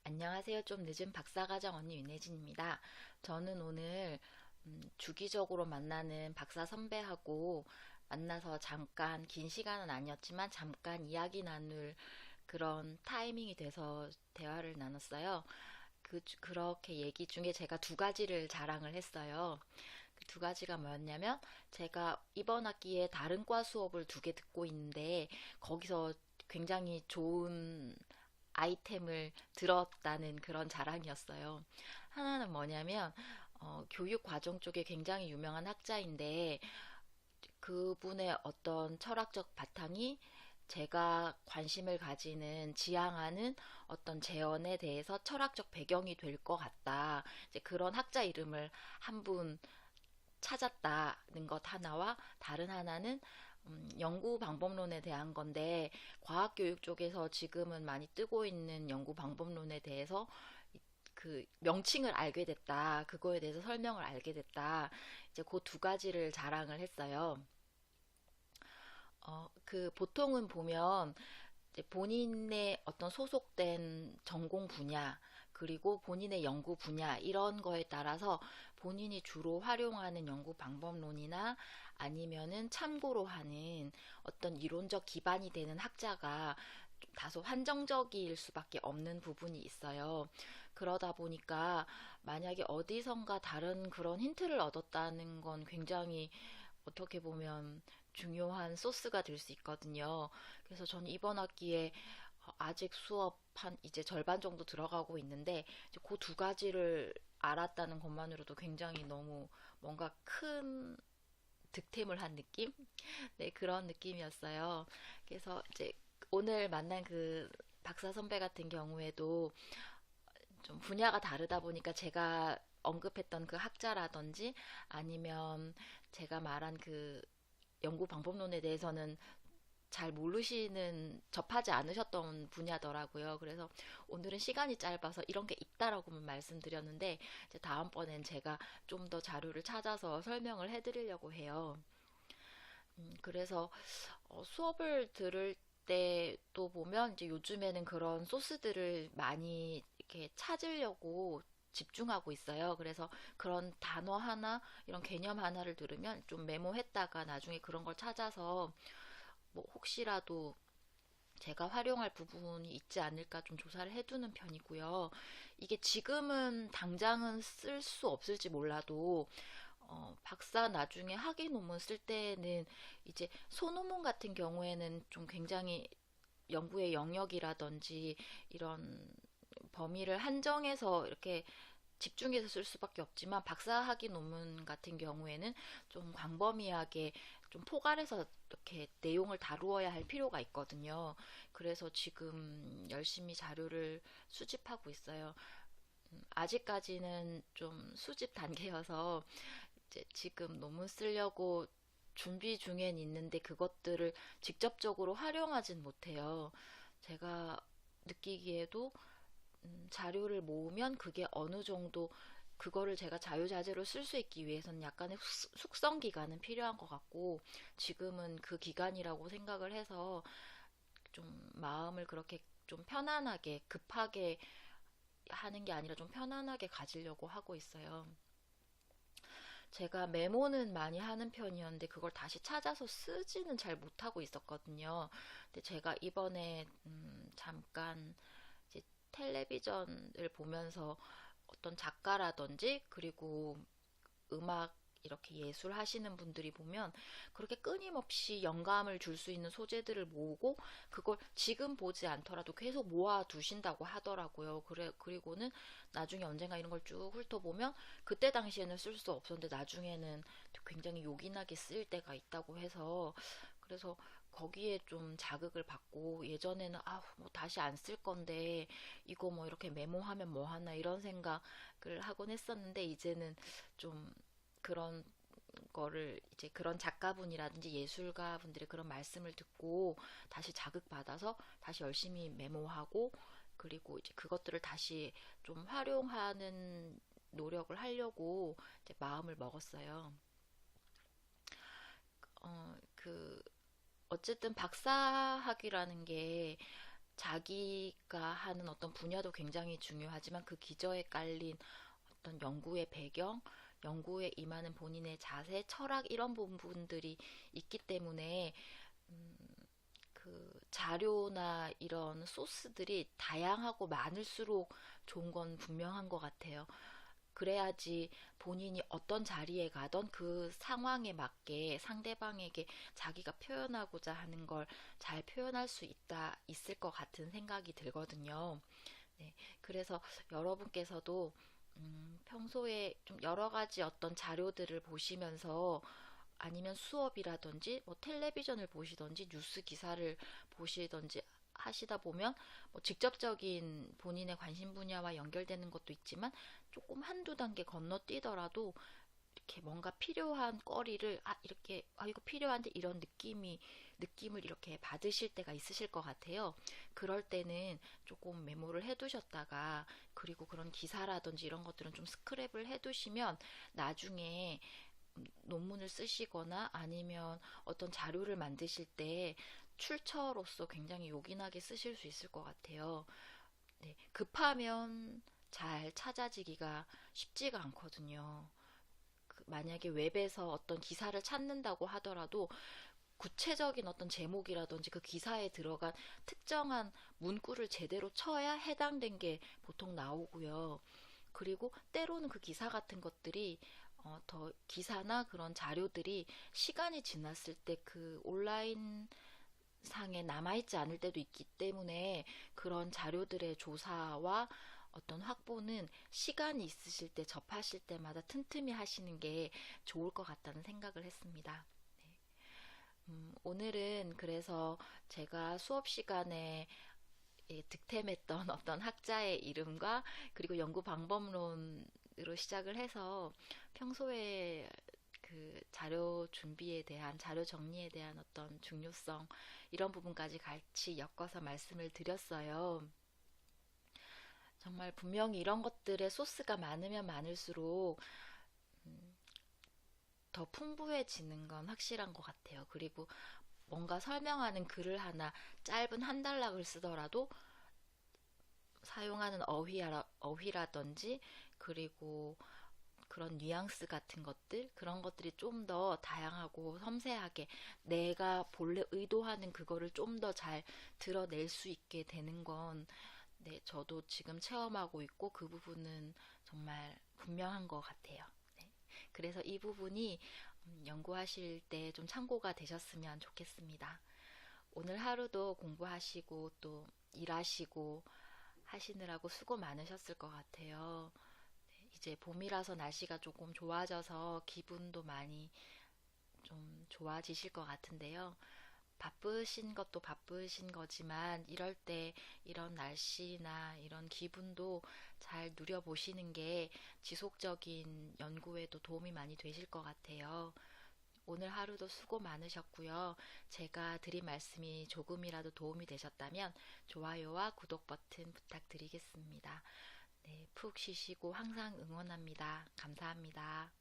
안녕하세요. 좀 늦은 박사과정 언니 윤혜진입니다. 저는 오늘 주기적으로 만나는 박사 선배하고 만나서 잠깐, 긴 시간은 아니었지만 잠깐 이야기 나눌 그런 타이밍이 돼서 대화를 나눴어요. 그렇게 얘기 중에 제가 두 가지를 자랑을 했어요. 그 두 가지가 뭐였냐면, 제가 이번 학기에 다른 과 수업을 두 개 듣고 있는데 거기서 굉장히 좋은 아이템을 들었다는 그런 자랑이었어요. 하나는 뭐냐면, 교육 과정 쪽에 굉장히 유명한 학자인데, 그분의 어떤 철학적 바탕이 제가 관심을 가지는, 지향하는 어떤 재현에 대해서 철학적 배경이 될 것 같다. 이제 그런 학자 이름을 한 분 찾았다는 것 하나와, 다른 하나는 연구 방법론에 대한 건데, 과학교육 쪽에서 지금은 많이 뜨고 있는 연구 방법론에 대해서 그 명칭을 알게 됐다. 그거에 대해서 설명을 알게 됐다. 이제 그 두 가지를 자랑을 했어요. 그 보통은 보면 이제 본인의 어떤 소속된 전공 분야, 그리고 본인의 연구 분야, 이런 거에 따라서 본인이 주로 활용하는 연구 방법론이나 아니면은 참고로 하는 어떤 이론적 기반이 되는 학자가 좀 다소 한정적일 수밖에 없는 부분이 있어요. 그러다 보니까 만약에 어디선가 다른 그런 힌트를 얻었다는 건 굉장히, 어떻게 보면 중요한 소스가 될 수 있거든요. 그래서 저는 이번 학기에 아직 수업 한 이제 절반 정도 들어가고 있는데, 그 두 가지를 알았다는 것만으로도 굉장히 너무 뭔가 큰 득템을 한 느낌? 네, 그런 느낌이었어요. 그래서 이제 오늘 만난 그 박사 선배 같은 경우에도 좀 분야가 다르다 보니까, 제가 언급했던 그 학자라든지 아니면 제가 말한 그 연구 방법론에 대해서는 잘 모르시는, 접하지 않으셨던 분야더라고요. 그래서 오늘은 시간이 짧아서 이런 게 있다라고만 말씀드렸는데, 이제 다음번엔 제가 좀 더 자료를 찾아서 설명을 해드리려고 해요. 그래서 수업을 들을 때 또 보면 이제 요즘에는 그런 소스들을 많이 이렇게 찾으려고 집중하고 있어요. 그래서 그런 단어 하나, 이런 개념 하나를 들으면 좀 메모했다가 나중에 그런 걸 찾아서 뭐 혹시라도 제가 활용할 부분이 있지 않을까 좀 조사를 해두는 편이고요. 이게 지금은 당장은 쓸 수 없을지 몰라도 박사 나중에 학위 논문 쓸 때는, 이제 소논문 같은 경우에는 좀 굉장히 연구의 영역이라든지 이런 범위를 한정해서 이렇게 집중해서 쓸 수밖에 없지만, 박사학위 논문 같은 경우에는 좀 광범위하게 좀 포괄해서 이렇게 내용을 다루어야 할 필요가 있거든요. 그래서 지금 열심히 자료를 수집하고 있어요. 아직까지는 좀 수집 단계여서 이제 지금 논문 쓰려고 준비 중엔 있는데, 그것들을 직접적으로 활용하진 못해요. 제가 느끼기에도 자료를 모으면 그게 어느 정도, 그거를 제가 자유자재로 쓸 수 있기 위해서는 약간의 숙성 기간은 필요한 것 같고, 지금은 그 기간이라고 생각을 해서 좀 마음을 그렇게 좀 편안하게, 급하게 하는 게 아니라 좀 편안하게 가지려고 하고 있어요. 제가 메모는 많이 하는 편이었는데 그걸 다시 찾아서 쓰지는 잘 못하고 있었거든요. 근데 제가 이번에 잠깐 이제 텔레비전을 보면서 어떤 작가라든지, 그리고 음악, 이렇게 예술 하시는 분들이 보면 그렇게 끊임없이 영감을 줄 수 있는 소재들을 모으고, 그걸 지금 보지 않더라도 계속 모아 두신다고 하더라고요. 그리고는 나중에 언젠가 이런 걸 쭉 훑어보면 그때 당시에는 쓸 수 없었는데 나중에는 굉장히 요긴하게 쓰일 때가 있다고 해서, 그래서 거기에 좀 자극을 받고, 예전에는 뭐 다시 안 쓸 건데 이거 뭐 이렇게 메모하면 뭐 하나 이런 생각을 하곤 했었는데, 이제는 좀 그런 거를, 이제 그런 작가분이라든지 예술가 분들의 그런 말씀을 듣고 다시 자극받아서 다시 열심히 메모하고, 그리고 이제 그것들을 다시 좀 활용하는 노력을 하려고 이제 마음을 먹었어요. 그 어쨌든 박사학위라는 게 자기가 하는 어떤 분야도 굉장히 중요하지만 그 기저에 깔린 어떤 연구의 배경, 연구에 임하는 본인의 자세, 철학 이런 부분들이 있기 때문에 음, 그 자료나 이런 소스들이 다양하고 많을수록 좋은 건 분명한 것 같아요. 그래야지 본인이 어떤 자리에 가던 그 상황에 맞게 상대방에게 자기가 표현하고자 하는 걸 잘 표현할 수 있을 것 같은 생각이 들거든요. 네, 그래서 여러분께서도 평소에 좀 여러 가지 어떤 자료들을 보시면서 아니면 수업이라든지 뭐 텔레비전을 보시든지 뉴스 기사를 보시든지 하시다 보면 뭐 직접적인 본인의 관심 분야와 연결되는 것도 있지만 조금 한두 단계 건너뛰더라도 이렇게 뭔가 필요한 거리를 이렇게 이거 필요한데 이런 느낌을 이렇게 받으실 때가 있으실 것 같아요. 그럴 때는 조금 메모를 해두셨다가 그리고 그런 기사라든지 이런 것들은 좀 스크랩을 해두시면 나중에 논문을 쓰시거나 아니면 어떤 자료를 만드실 때 출처로서 굉장히 요긴하게 쓰실 수 있을 것 같아요. 네, 급하면 잘 찾아지기가 쉽지가 않거든요. 만약에 웹에서 어떤 기사를 찾는다고 하더라도 구체적인 어떤 제목이라든지 그 기사에 들어간 특정한 문구를 제대로 쳐야 해당된 게 보통 나오고요. 그리고 때로는 그 기사 같은 것들이 더 기사나 그런 자료들이 시간이 지났을 때 그 온라인 상에 남아있지 않을 때도 있기 때문에 그런 자료들의 조사와 어떤 확보는 시간이 있으실 때 접하실 때마다 틈틈이 하시는 게 좋을 것 같다는 생각을 했습니다. 네. 오늘은 그래서 제가 수업 시간에 득템했던 어떤 학자의 이름과 그리고 연구 방법론으로 시작을 해서 평소에 그 자료 준비에 대한 자료 정리에 대한 어떤 중요성 이런 부분까지 같이 엮어서 말씀을 드렸어요. 정말 분명히 이런 것들의 소스가 많으면 많을수록 음, 더 풍부해지는 건 확실한 것 같아요. 그리고 뭔가 설명하는 글을 하나 짧은 한 단락을 쓰더라도 사용하는 어휘라든지 그리고 그런 뉘앙스 같은 것들 그런 것들이 좀 더 다양하고 섬세하게 내가 본래 의도하는 그거를 좀 더 잘 드러낼 수 있게 되는 건 네, 저도 지금 체험하고 있고 그 부분은 정말 분명한 것 같아요. 네. 그래서 이 부분이 연구하실 때 좀 참고가 되셨으면 좋겠습니다. 오늘 하루도 공부하시고 또 일하시고 하시느라고 수고 많으셨을 것 같아요. 네, 이제 봄이라서 날씨가 조금 좋아져서 기분도 많이 좀 좋아지실 것 같은데요. 바쁘신 것도 바쁘신 거지만 이럴 때 이런 날씨나 이런 기분도 잘 누려보시는 게 지속적인 연구에도 도움이 많이 되실 것 같아요. 오늘 하루도 수고 많으셨고요. 제가 드린 말씀이 조금이라도 도움이 되셨다면 좋아요와 구독 버튼 부탁드리겠습니다. 네, 푹 쉬시고 항상 응원합니다. 감사합니다.